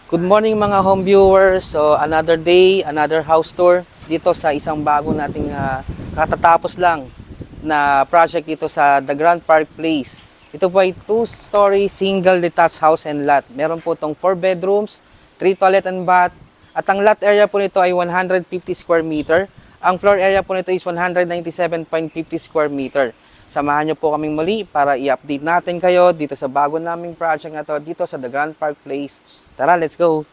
Good morning mga home viewers. So another day, another house tour dito sa isang bago nating katatapos lang na project dito sa The Grand Park Place. Ito po ay 2-story single detached house and lot. Meron po itong 4 bedrooms, 3 toilet and bath. At ang lot area po nito ay 150 square meter. Ang floor area po nito is 197.50 square meter. Samahan niyo po kaming muli para i-update natin kayo dito sa bago naming project na to dito sa The Grand Park Place. Tara, let's go!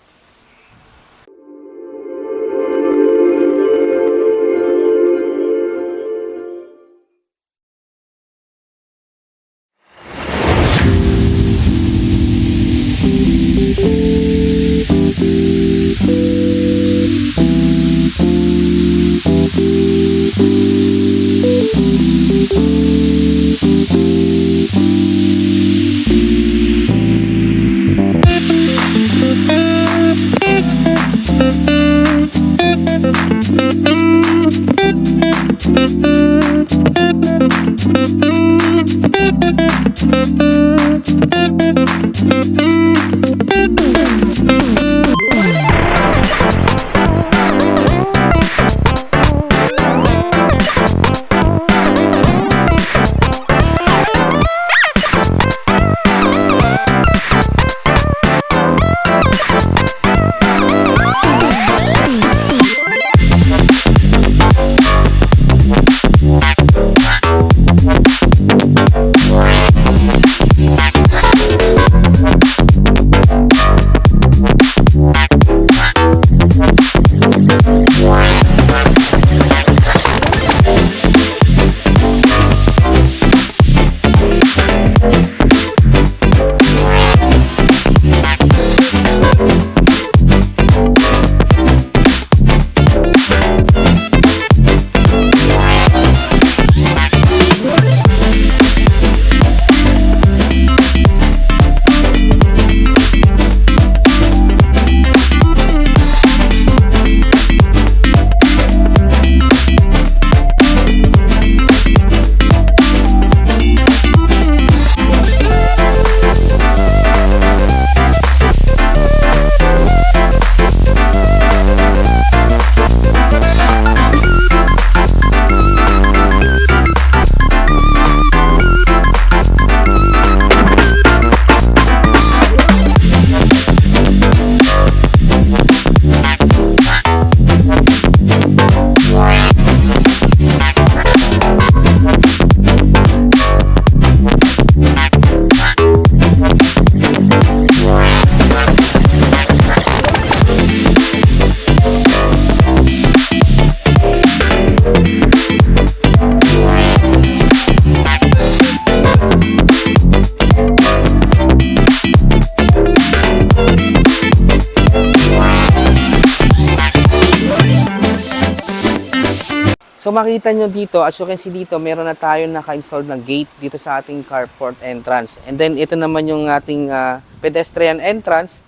So makita nyo dito, as you can see dito, meron na tayo naka-installed na gate dito sa ating carport entrance. And then ito naman yung ating pedestrian entrance.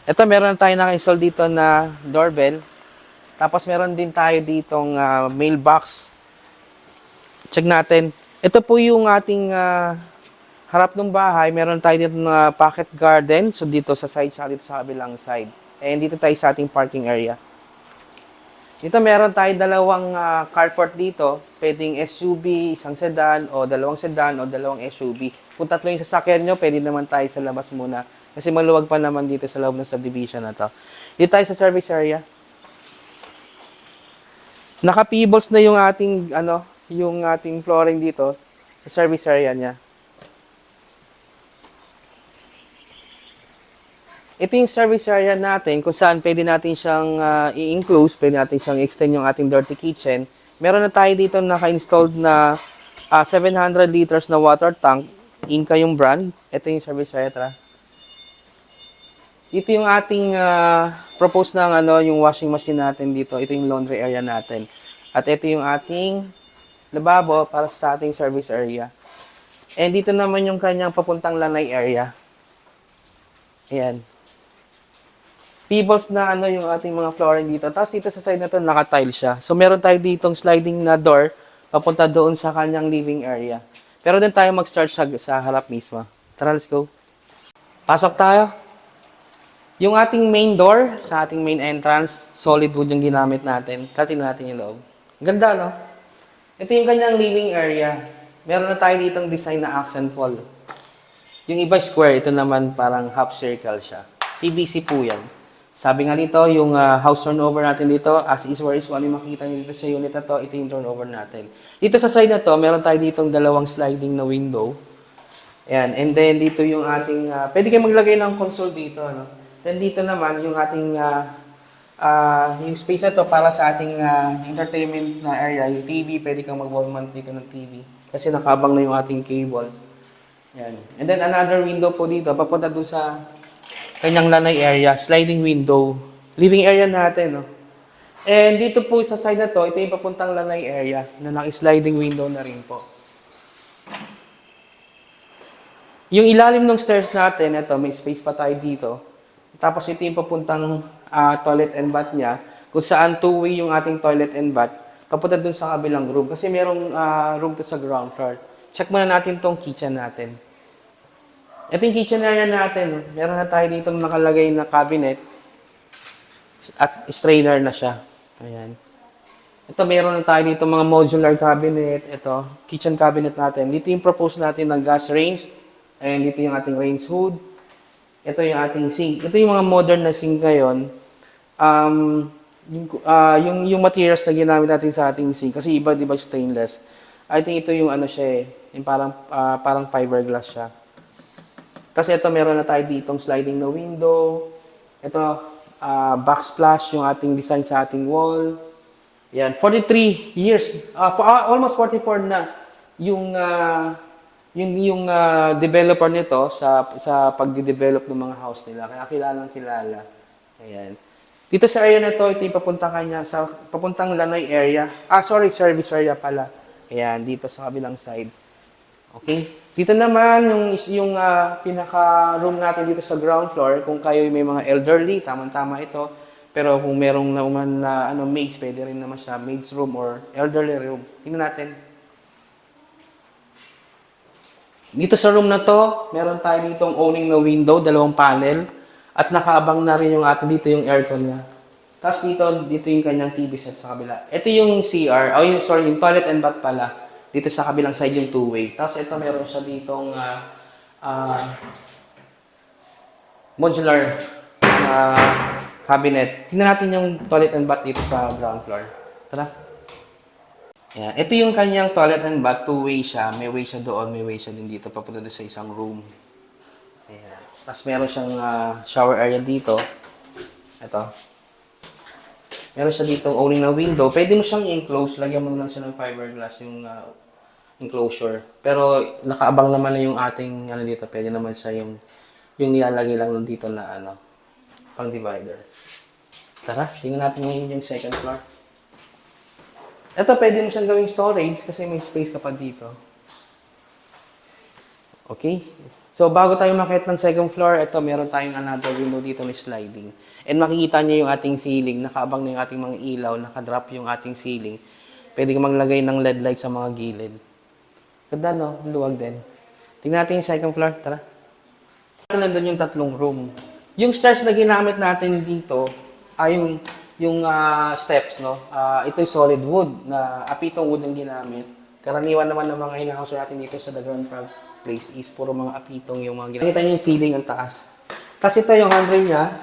Ito meron na tayo naka-install dito na doorbell. Tapos meron din tayo ditong mailbox. Check natin. Ito po yung ating harap ng bahay. Meron tayo dito na pocket garden. So dito sa side siya, dito sa kabilang side. And dito tayo sa ating parking area. Dito meron tayo dalawang carport dito. Pwedeng SUV, isang sedan, o dalawang SUV. Kung tatlo yung sasakyan nyo, pwede naman tayo sa labas muna. Kasi maluwag pa naman dito sa loob ng subdivision na to. Dito tayo sa service area. Naka-pebbles na yung ating flooring dito sa service area niya. Ito yung service area natin kung saan pwede natin siyang i-enclose, pwede natin siyang extend yung ating dirty kitchen. Meron na tayo dito naka-installed na 700 liters na water tank. Inca yung brand. Ito yung service area. Tara. Ito yung ating propose ng yung washing machine natin dito. Ito yung laundry area natin. At ito yung ating lababo para sa ating service area. And dito naman yung kanyang papuntang lanay area. Ayan. Pebbles na yung ating mga flooring dito. Tapos dito sa side na to naka-tile siya. So meron tayo ditong sliding na door papunta doon sa kanyang living area. Pero din tayo mag-start sa harap mismo. Tara, let's go. Pasok tayo. Yung ating main door, sa ating main entrance, solid wood yung ginamit natin. Tingnan natin yung loob. Ganda, no? Ito yung kanyang living area. Meron na tayo ditong design na accent wall. Yung iba square, ito naman parang half circle siya. PVC po yan. Sabi nga dito, yung house turnover natin dito, as is where is one, yung makikita nyo dito sa unit na to, ito yung turnover natin. Dito sa side na to, meron tayo ditong dalawang sliding na window. Ayan. And then dito yung ating, pwede kayo maglagay ng console dito, no? Then dito naman, yung ating, yung space na to para sa ating entertainment na area, yung TV, pwede kang mag-wall mount dito ng TV. Kasi nakabang na yung ating cable. Yan. And then another window po dito, papunta doon sa kanyang lanay area, sliding window. Living area natin, no? And dito po sa side na to, ito yung papuntang lanay area na naka-sliding window na rin po. Yung ilalim ng stairs natin, ito, may space pa tayo dito. Tapos ito yung papuntang toilet and bath niya, kung saan two-way yung ating toilet and bath, papunta dun sa kabilang room. Kasi merong room to sa ground floor. Check muna natin tong kitchen natin. Ito yung kitchen area natin. Meron na tayo dito nakalagay na cabinet at strainer na siya. Ayan. Ito, meron na tayo dito mga modular cabinet. Ito, kitchen cabinet natin. Dito yung propose natin ng gas range. Ayan, dito yung ating range hood. Ito yung ating sink. Ito yung mga modern na sink ngayon. Yung materials na ginamit natin sa ating sink, kasi iba, di ba, stainless. I think ito yung ano siya yung parang fiberglass siya. Kasi ito, meron na tayo ditong sliding na window. Ito, backsplash, yung ating design sa ating wall. Yan, 43 years, almost 44 na yung developer nito sa pagde-develop ng mga house nila. Kaya kilalang kilala. Ayan. Dito sa area na to, ito yung papuntang lanay area. Service area pala. Ayan, dito sa kabilang side. Okay? Dito naman, yung pinaka-room natin dito sa ground floor, kung kayo may mga elderly, tamang-tama ito. Pero kung merong naman na maids, pwede rin naman siya, maids room or elderly room. Tingnan natin. Dito sa room na to, meron tayo ditong owning na window, dalawang panel, at nakaabang na rin yung atin dito yung aircon niya. Tapos dito yung kanyang TV set sa kabila. Ito yung CR, yung toilet and bath pala. Dito sa kabilang side yung two-way. Tapos ito meron siya ditong modular cabinet. Tingnan natin yung toilet and bath dito sa ground floor. Tara. Ayan. Ito yung kanyang toilet and bath, two-way siya. May way siya doon, may way siya din dito, papunta doon sa isang room. Ayan. Tapos meron siyang shower area dito. Ito. Meron siya dito owning na window. Pwede mo siyang enclose, lagyan mo lang siya ng fiberglass yung enclosure. Pero nakaabang naman na yung ating dito. Pwede naman siya yung nilalagay lang dito na pang divider. Tara, tingnan natin ngayon yung second floor. Ito, pwede mo siyang gawing storage kasi may space ka pa dito. Okay? So, bago tayo makita ng second floor, ito, meron tayong another window dito na sliding. And makikita niyo yung ating ceiling, nakaabang na yung ating mga ilaw, nakadrop yung ating ceiling. Pwede kang maglagay ng LED light sa mga gilid. Ganda, no? Luwag din. Tingnan natin yung second floor. Tara. Nandun yung tatlong room. Yung stairs na ginamit natin dito, yung steps, no? Ito yung solid wood, na apitong wood ang ginamit. Karaniwan naman ng mga in-house natin dito sa The Grand Park Place is puro mga apitong yung mga ginamit. Nakita niyo yung ceiling ang taas. Kasi ito yung handrail niya,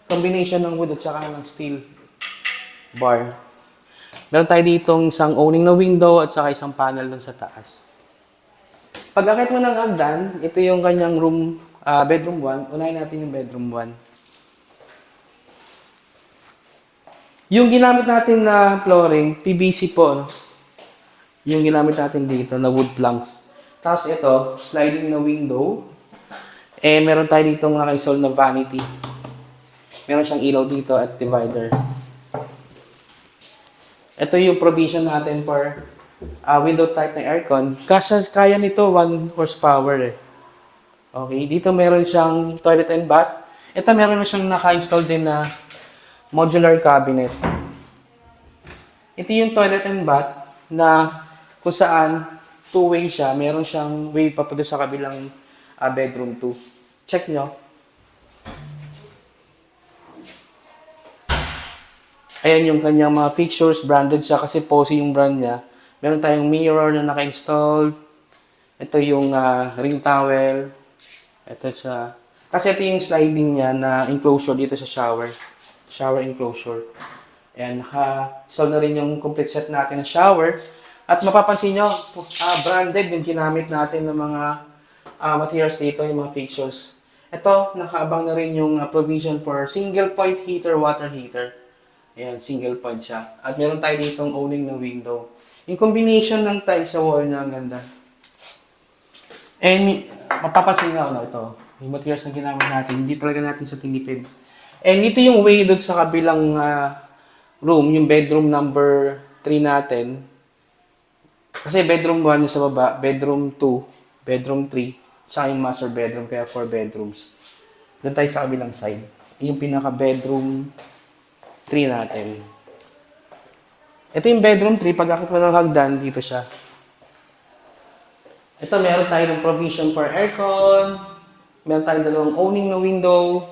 combination ng wood at saka ng steel bar. Meron tayo ditong isang owning na window at saka isang panel dun sa taas. Pag akit mo ng hagdan, ito yung kanyang room, bedroom 1. Unahin natin yung bedroom 1. Yung ginamit natin na flooring, PVC po, no? Yung ginamit natin dito na wood planks. Tapos ito, sliding na window. And meron tayo dito naka-install na vanity. Meron siyang ilaw dito at divider. Ito yung provision natin for window type na aircon. Kaya nito 1 horsepower eh. Okay, dito meron siyang toilet and bath. Ito meron na siyang naka-install din na modular cabinet. Ito yung toilet and bath na kung saan two-way siya. Meron siyang way papunta sa kabilang bedroom 2. Check nyo. Ayan yung kanyang mga fixtures, branded siya kasi Posi yung brand niya. Meron tayong mirror na naka-install. Ito yung ring towel. Ito siya. Kasi ito yung sliding niya na enclosure dito sa shower. Shower enclosure. Ayan, naka-install na rin yung complete set natin na shower. At mapapansin nyo, branded yung ginamit natin ng mga materials dito, yung mga fixtures. Ito, nakaabang na rin yung provision for single point heater, water heater. Ayan, single point siya. At meron tayo ditong owning ng window. Yung combination ng tiles sa wall niya, ang ganda. And mapapansin nga, ito, yung materials na ginamit natin, hindi talaga natin sa tinipid. And ito yung way doon sa kabilang room, yung bedroom number 3 natin. Kasi bedroom 1 yung sa baba, bedroom 2, bedroom 3, tsaka yung master bedroom, kaya 4 bedrooms. Doon tayo sa kabilang side. Yung pinaka bedroom 3 natin. Ito yung bedroom 3, pag akit mo ng hagdan, dito siya. Ito, meron tayo ng provision for aircon, meron tayong dalawang owning na window,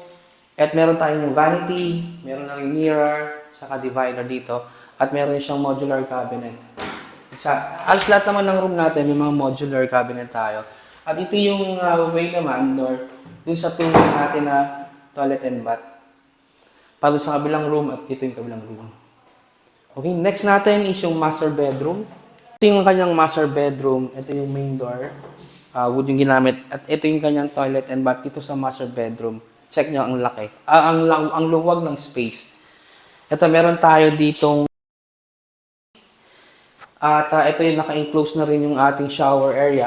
at meron tayong vanity, meron na rin mirror, saka divider dito, at meron siyang modular cabinet. Alas lahat naman ng room natin, may mga modular cabinet tayo. At ito yung way naman, door, dun sa pinaka natin na toilet and bath. Para sa kabilang room at dito yung kabilang room. Okay, next natin is yung master bedroom. Ito yung kanyang master bedroom. Ito yung main door. Wood yung ginamit. At ito yung kanyang toilet and bath dito sa master bedroom. Check nyo, ang laki. Ang luwag ng space. Ito, meron tayo ditong at ito yung naka-enclose na rin yung ating shower area.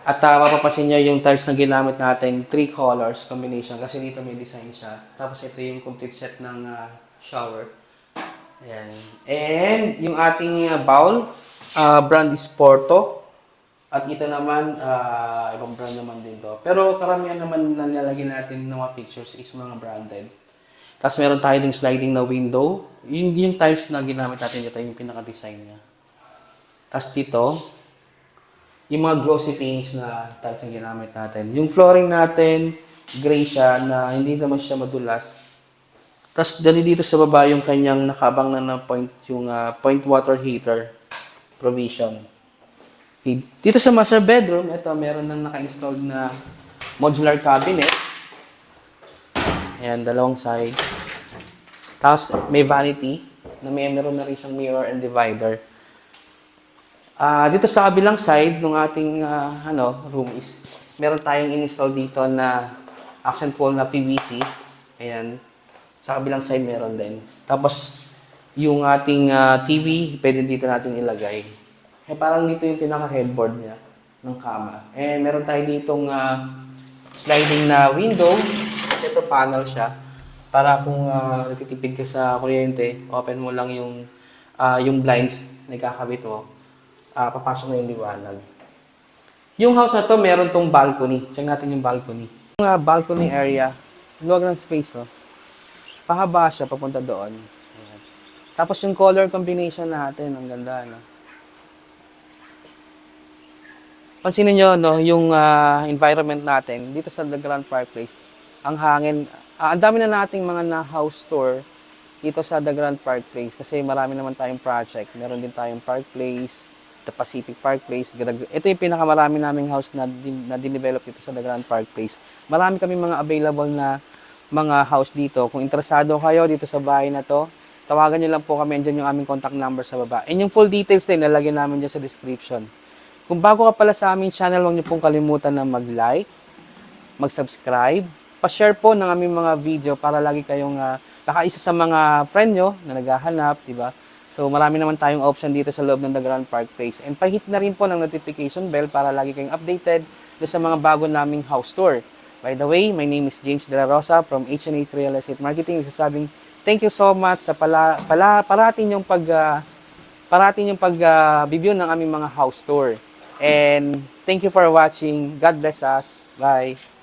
At mapapansin nyo yung tiles na ginamit natin, 3 colors combination kasi dito may design siya. Tapos ito yung complete set ng shower. Ayan. And yung ating bowl, brand is Porto. At ito naman, ibang brand naman din to. Pero karamihan naman na nilalagay natin ng mga pictures is mga branded. Tapos meron tayo ding sliding na window. Yung tiles na ginamit natin dito, yung pinaka-design niya. Tapos dito, yung mga glossy paints na tiles na ginamit natin. Yung flooring natin, gray siya na hindi naman siya madulas. Tapos dito sa baba yung kanyang nakabang na point, yung point water heater provision. Okay. Dito sa master bedroom, ito meron nang naka-installed na modular cabinet. Ayan, dalawang side. Tapos may vanity na meron na rin siyang mirror and divider. Dito sa kabilang side ng ating room is meron tayong in-install dito na accent wall na PVC. Ayan. Sa kabilang side meron din. Tapos yung ating TV, pwede dito natin ilagay. Parang dito yung pinaka-headboard niya ng kama. Meron tayo ditong sliding na window. Kasi ito panel siya. Para kung natitipid ka sa kuryente, open mo lang yung blinds na ikakabit mo. Papasok na yung liwanag. Yung house na to, meron tong balcony. Check natin yung balcony. Yung balcony area, luwag ng space, oh. Pahaba siya, papunta doon. Ayan. Tapos yung color combination natin, ang ganda, no? Pansinin nyo, no, yung environment natin, dito sa The Grand Park Place, ang hangin, ang dami na nating mga na-house tour dito sa The Grand Park Place kasi marami naman tayong project. Meron din tayong Park Place, The Pacific Park Place. Ito yung pinakamarami naming house na dinevelop dito sa The Grand Park Place. Marami kami mga available na mga house dito. Kung interesado kayo dito sa bahay na to, tawagan nyo lang po kami. Andyan yung aming contact number sa baba. And yung full details din, nalagyan namin dyan sa description. Kung bago ka pala sa aming channel, huwag nyo pong kalimutan na mag-like, mag-subscribe, pa-share po ng aming mga video para lagi kayong nakaisa sa mga friend nyo na naghahanap, diba? So marami naman tayong option dito sa loob ng The Grand Park Place. And pahit na rin po ng notification bell para lagi kayong updated sa mga bago naming house tour. By the way, my name is James De La Rosa from H&H Real Estate Marketing. Nagsasabing thank you so much sa parating yung pag-review ng aming mga house tour. And thank you for watching. God bless us. Bye.